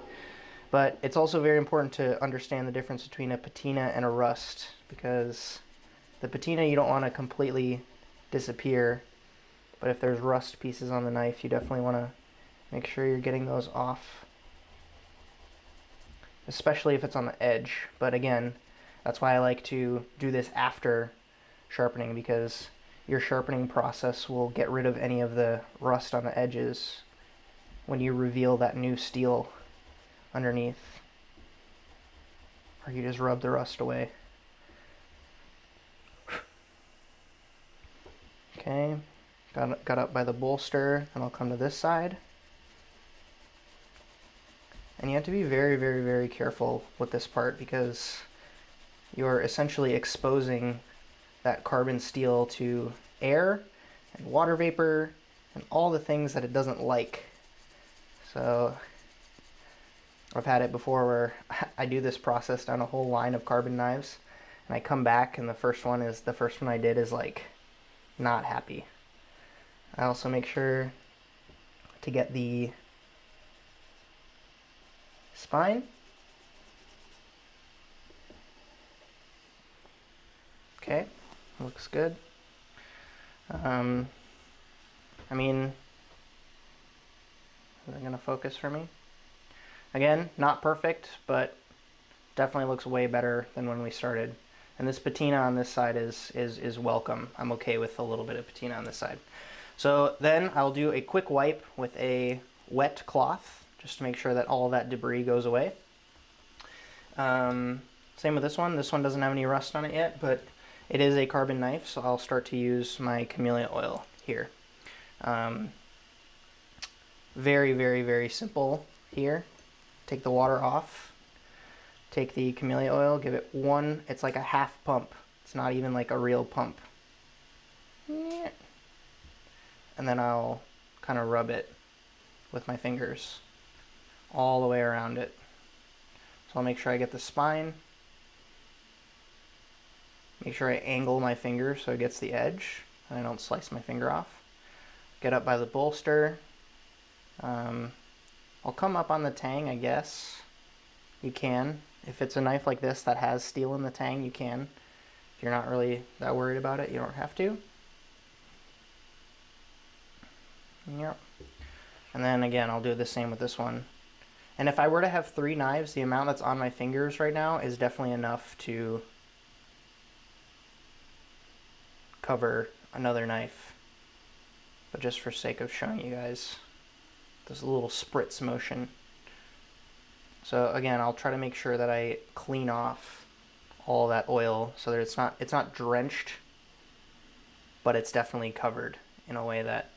But it's also very important to understand the difference between a patina and a rust, because the patina you don't want to completely disappear, but if there's rust pieces on the knife, you definitely want to make sure you're getting those off, especially if it's on the edge. But again, that's why I like to do this after sharpening, because your sharpening process will get rid of any of the rust on the edges when you reveal that new steel underneath, or you just rub the rust away. Okay, got up by the bolster, and I'll come to this side. And you have to be very, very, very careful with this part, because you're essentially exposing that carbon steel to air and water vapor and all the things that it doesn't like. So I've had it before where I do this process down a whole line of carbon knives, and I come back and the first one I did is like not happy. I also make sure to get the spine. Okay, looks good. I mean, is it gonna focus for me? Again, not perfect, but definitely looks way better than when we started. And this patina on this side is welcome. I'm okay with a little bit of patina on this side. So then I'll do a quick wipe with a wet cloth, just to make sure that all that debris goes away. Same with this one. This one doesn't have any rust on it yet, but it is a carbon knife, so I'll start to use my Camellia Oil here. Very, very, very simple here. Take the water off. Take the Camellia Oil, give it one, it's like a half pump. It's not even like a real pump. And then I'll kind of rub it with my fingers all the way around it. So I'll make sure I get the spine. Make sure I angle my finger so it gets the edge and I don't slice my finger off. Get up by the bolster. I'll come up on the tang, I guess. You can. If it's a knife like this that has steel in the tang, you can. If you're not really that worried about it, you don't have to. Yep. And then again, I'll do the same with this one. And if I were to have 3 knives, the amount that's on my fingers right now is definitely enough to cover another knife. But just for sake of showing you guys, there's a little spritz motion. So again, I'll try to make sure that I clean off all that oil so that it's not drenched, but it's definitely covered in a way that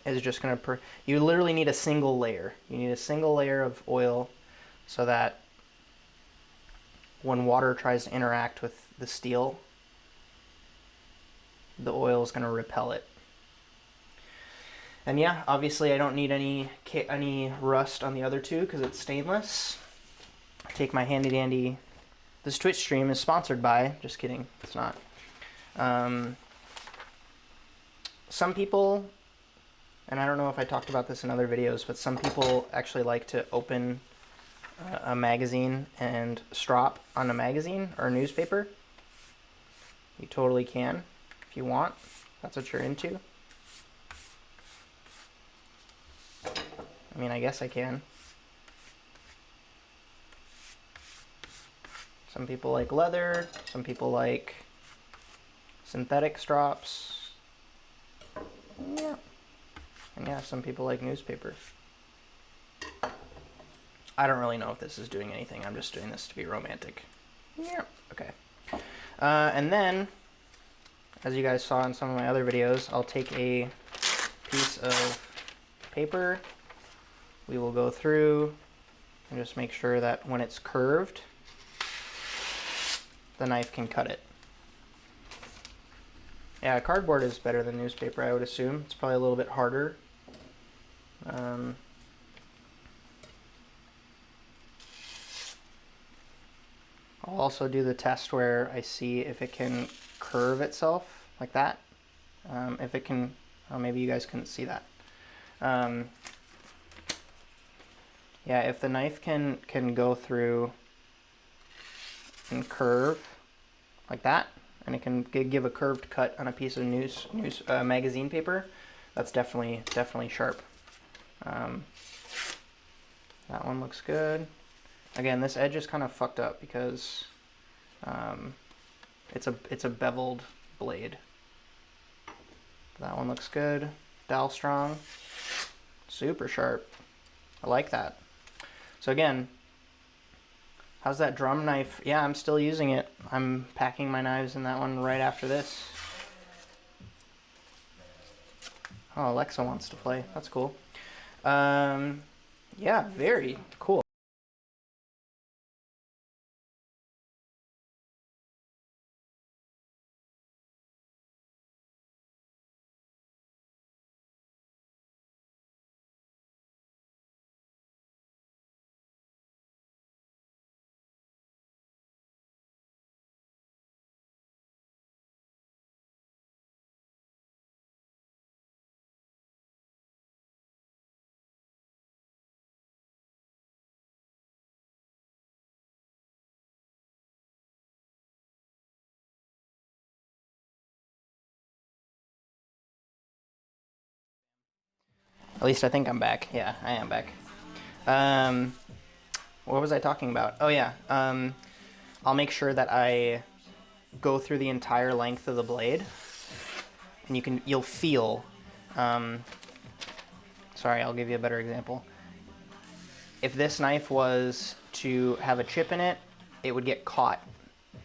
is just going to... You literally need a single layer. You need a single layer of oil so that when water tries to interact with the steel, the oil is going to repel it. And yeah, obviously I don't need any rust on the other two because it's stainless. Take my handy dandy... This Twitch stream is sponsored by... Just kidding, it's not. Some people, and I don't know if I talked about this in other videos, but some people actually like to open a magazine and strop on a magazine or a newspaper. You totally can if you want. That's what you're into. I mean, I guess I can. Some people like leather, some people like synthetic strops. Yeah. And yeah, some people like newspaper. I don't really know if this is doing anything. I'm just doing this to be romantic. Yeah. Okay. And then, as you guys saw in some of my other videos, I'll take a piece of paper. We will go through and just make sure that when it's curved, the knife can cut it. Yeah, cardboard is better than newspaper, I would assume. It's probably a little bit harder. I'll also do the test where I see if it can curve itself like that. If it can, oh, maybe you guys couldn't see that. Yeah, if the knife can go through and curve like that, and it can give a curved cut on a piece of magazine paper, that's definitely sharp. That one looks good. Again, this edge is kind of fucked up because it's a beveled blade. That one looks good. Dowel strong, super sharp. I like that. So again, how's that drum knife? Yeah, I'm still using it. I'm packing my knives in that one right after this. Oh, Alexa wants to play. That's cool. Yeah, very cool. At least I think I'm back. Yeah, I am back. What was I talking about? Oh yeah, I'll make sure that I go through the entire length of the blade, and you'll feel, sorry, I'll give you a better example. If this knife was to have a chip in it, it would get caught.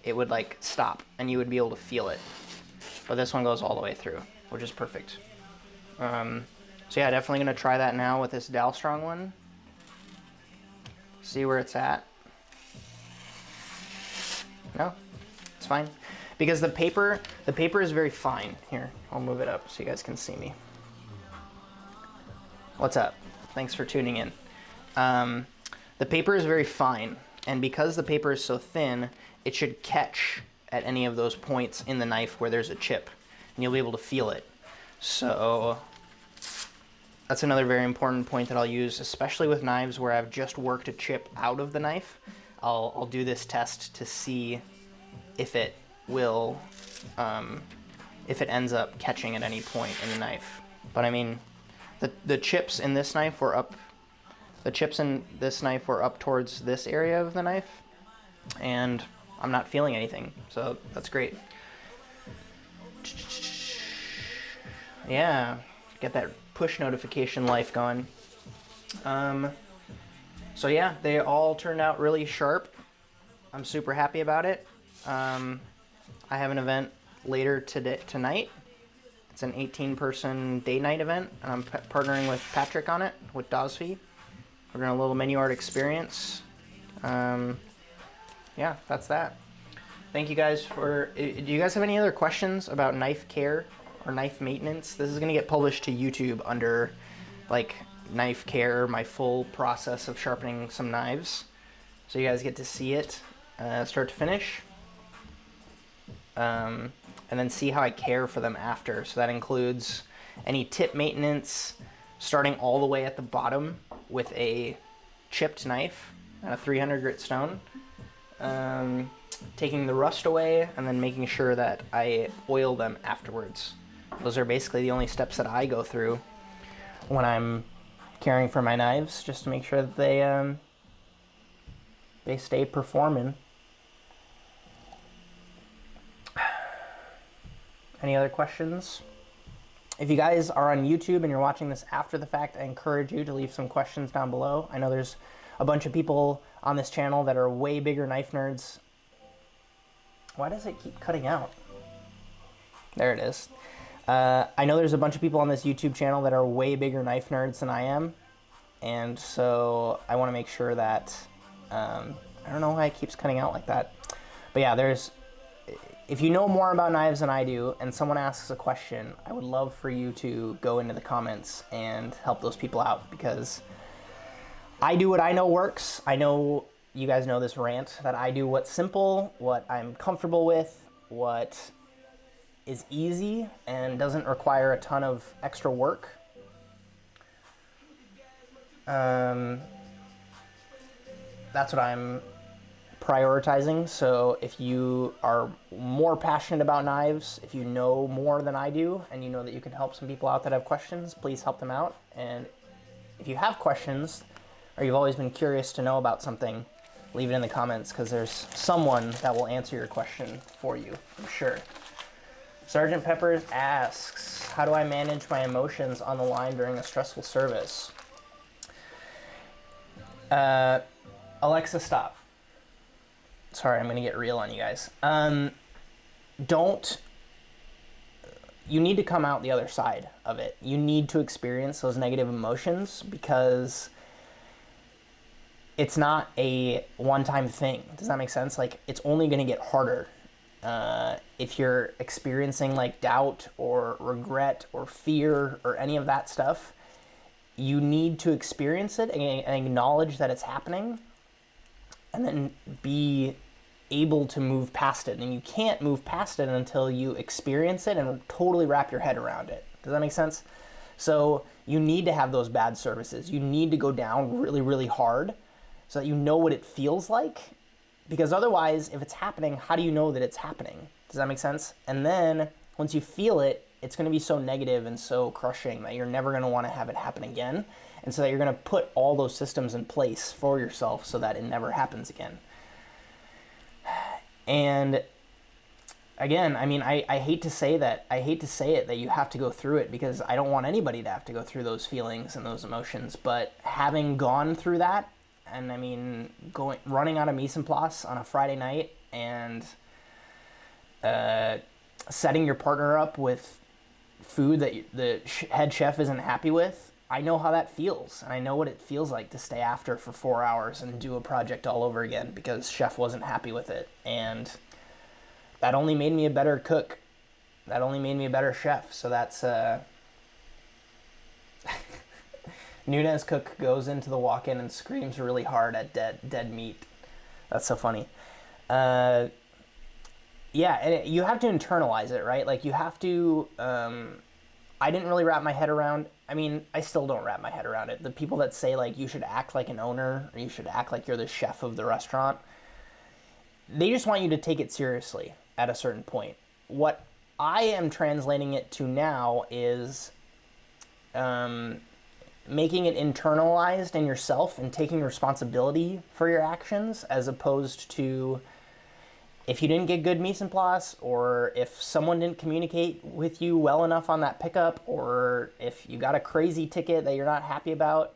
It would like stop, and you would be able to feel it. But this one goes all the way through, which is perfect. So yeah, definitely gonna try that now with this Dalstrong one. See where it's at. No, it's fine. Because the paper is very fine. Here, I'll move it up so you guys can see me. What's up? Thanks for tuning in. The paper is very fine, and because the paper is so thin, it should catch at any of those points in the knife where there's a chip, and you'll be able to feel it. So that's another very important point that I'll use, especially with knives where I've just worked a chip out of the knife. I'll do this test to see if it will, if it ends up catching at any point in the knife. But I mean, the chips in this knife were up. The chips in this knife were up towards this area of the knife, and I'm not feeling anything, so that's great. Yeah, get that push notification life going. So yeah, they all turned out really sharp. I'm super happy about it. I have an event later tonight. It's an 18-person day-night event, and I'm partnering with Patrick on it, with Dosfy. We're doing a little menu art experience. Yeah, that's that. Thank you guys for... Do you guys have any other questions about knife care or knife maintenance? This is going to get published to YouTube under, like, knife care, my full process of sharpening some knives. So you guys get to see it start to finish. And then see how I care for them after. So that includes any tip maintenance, starting all the way at the bottom with a chipped knife and a 300 grit stone, taking the rust away, and then making sure that I oil them afterwards. Those are basically the only steps that I go through when I'm caring for my knives, just to make sure that they stay performing. Any other questions? If you guys are on YouTube and you're watching this after the fact, I encourage you to leave some questions down below. I know there's a bunch of people on this channel that are way bigger knife nerds. Why does it keep cutting out? There it is. I know there's a bunch of people on this YouTube channel that are way bigger knife nerds than I am. And so I want to make sure that, I don't know why it keeps cutting out like that. But yeah, if you know more about knives than I do and someone asks a question, I would love for you to go into the comments and help those people out, because I do what I know works. I know you guys know this rant, that I do what's simple, what I'm comfortable with, what is easy and doesn't require a ton of extra work. That's what I'm prioritizing. So if you are more passionate about knives, if you know more than I do, and you know that you can help some people out that have questions, please help them out. And if you have questions, or you've always been curious to know about something, leave it in the comments, because there's someone that will answer your question for you, I'm sure. Sergeant Peppers asks, how do I manage my emotions on the line during a stressful service? Alexa, stop. Sorry, I'm going to get real on you guys. You need to come out the other side of it. You need to experience those negative emotions, because it's not a one-time thing. Does that make sense? Like, it's only going to get harder. If you're experiencing like doubt or regret or fear or any of that stuff, you need to experience it and acknowledge that it's happening, and then be able to move past it. And you can't move past it until you experience it and totally wrap your head around it. Does that make sense? So you need to have those bad services. You need to go down really, really hard so that you know what it feels like. Because otherwise, if it's happening, how do you know that it's happening? Does that make sense? And then once you feel it, it's going to be so negative and so crushing that you're never going to want to have it happen again. And so that you're going to put all those systems in place for yourself so that it never happens again. And again, I mean, I hate to say that. I hate to say it that you have to go through it, because I don't want anybody to have to go through those feelings and those emotions. But having gone through that, and I mean, running out of mise en place on a Friday night and setting your partner up with food that the head chef isn't happy with, I know how that feels. And I know what it feels like to stay after for 4 hours and do a project all over again because chef wasn't happy with it. And that only made me a better cook. That only made me a better chef. So that's Nunez cook goes into the walk-in and screams really hard at dead meat. That's so funny. Yeah, and you have to internalize it, right? Like, you have to... I didn't really wrap my head around... I mean, I still don't wrap my head around it. The people that say, like, you should act like an owner, or you should act like you're the chef of the restaurant, they just want you to take it seriously at a certain point. What I am translating it to now is making it internalized in yourself and taking responsibility for your actions, as opposed to if you didn't get good mise en place, or if someone didn't communicate with you well enough on that pickup, or if you got a crazy ticket that you're not happy about,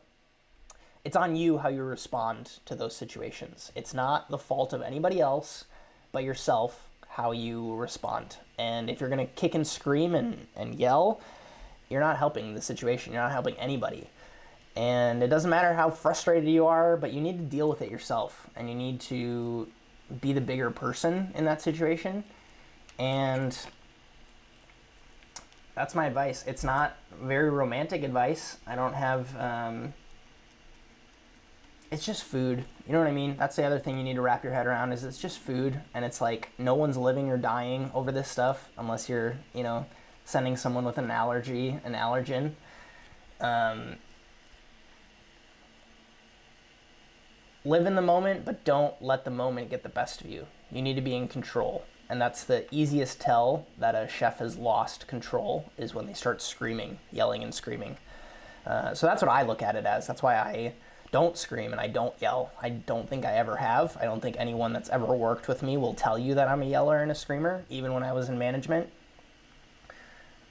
it's on you how you respond to those situations. It's not the fault of anybody else but yourself how you respond. And if you're going to kick and scream and yell, you're not helping the situation. You're not helping anybody. And it doesn't matter how frustrated you are, but you need to deal with it yourself. And you need to be the bigger person in that situation. And that's my advice. It's not very romantic advice. I don't have... it's just food. You know what I mean? That's the other thing you need to wrap your head around, is it's just food. And it's like, no one's living or dying over this stuff unless you're, you know, sending someone with an allergy, an allergen. Live in the moment, but don't let the moment get the best of you. You need to be in control. And that's the easiest tell that a chef has lost control, is when they start screaming, yelling and screaming. So that's what I look at it as. That's why I don't scream and I don't yell. I don't think I ever have. I don't think anyone that's ever worked with me will tell you that I'm a yeller and a screamer, even when I was in management.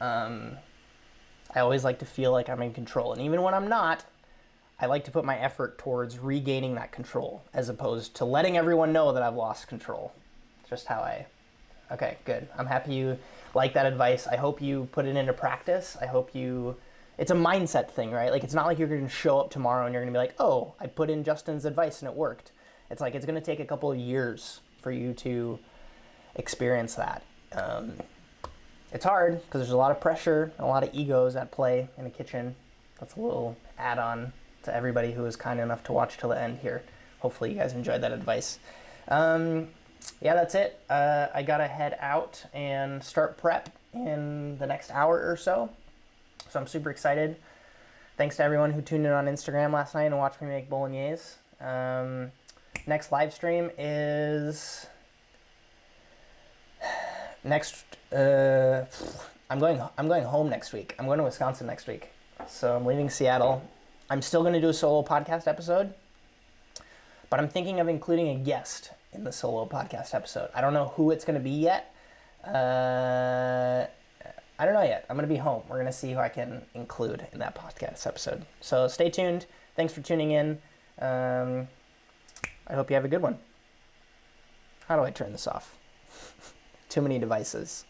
I always like to feel like I'm in control. And even when I'm not, I like to put my effort towards regaining that control, as opposed to letting everyone know that I've lost control. Just how I... Okay, good. I'm happy you like that advice. I hope you put it into practice. I hope you... It's a mindset thing, right? Like, it's not like you're going to show up tomorrow and you're going to be like, oh, I put in Justin's advice and it worked. It's like, it's going to take a couple of years for you to experience that. It's hard because there's a lot of pressure and a lot of egos at play in a kitchen. That's a little add-on to everybody who was kind enough to watch till the end here. Hopefully you guys enjoyed that advice. Yeah, that's it. I gotta head out and start prep in the next hour or so. So I'm super excited. Thanks to everyone who tuned in on Instagram last night and watched me make bolognese. Next live stream is next. I'm going home next week. I'm going to Wisconsin next week. So I'm leaving Seattle. I'm still going to do a solo podcast episode, but I'm thinking of including a guest in the solo podcast episode. I don't know who it's going to be yet. I don't know yet. I'm going to be home. We're going to see who I can include in that podcast episode. So stay tuned. Thanks for tuning in. I hope you have a good one. How do I turn this off? Too many devices.